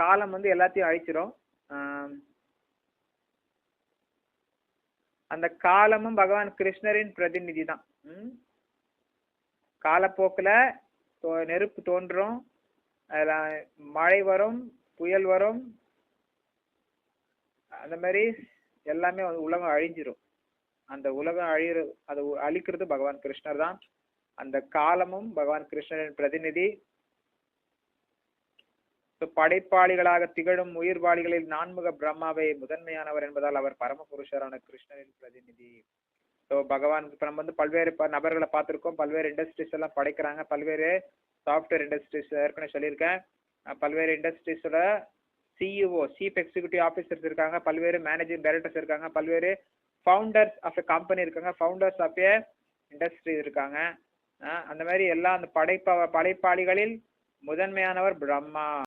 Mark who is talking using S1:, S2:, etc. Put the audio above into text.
S1: காலம் வந்து எல்லாத்தையும் அழிச்சிரும். அந்த காலமும் பகவான் கிருஷ்ணரின் பிரதிநிதி தான். காலப்போக்கில் நெருப்பு தோன்றும், மழை வரும், புயல் வரும், அந்த மாதிரி எல்லாமே உலகம் அழிஞ்சிரும். அந்த உலகம் அதை அழிக்கிறது பகவான் கிருஷ்ணர் தான். அந்த காலமும் பகவான் கிருஷ்ணரின் பிரதிநிதி. படைப்பாளிகளாக திகழும் உயிர்வாளிகளில் நான்முக பிரம்மாவை முதன்மையானவர் என்பதால் அவர் பரமபுருஷரான கிருஷ்ணரின் பிரதிநிதி. ஸோ பகவான் இப்போ நம்ம வந்து பல்வேறு நபர்களை பார்த்துருக்கோம். பல்வேறு இண்டஸ்ட்ரீஸ் எல்லாம் படைக்கிறாங்க. பல்வேறு சாஃப்ட்வேர் இண்டஸ்ட்ரீஸ் ஏற்கனவே சொல்லியிருக்கேன். பல்வேறு இண்டஸ்ட்ரீஸோட சிஇஓ, சீஃப் எக்ஸிக்யூட்டிவ் ஆஃபீஸர்ஸ் இருக்காங்க. பல்வேறு மேனேஜிங் டைரக்டர்ஸ் இருக்காங்க. பல்வேறு ஃபவுண்டர்ஸ் ஆஃப் எ கம்பெனி இருக்காங்க. ஃபவுண்டர்ஸ் ஆஃப் எ இண்டஸ்ட்ரி இருக்காங்க. அந்த மாதிரி எல்லாம் அந்த படைப்பாளிகளில் முதன்மையானவர் பிரம்மா.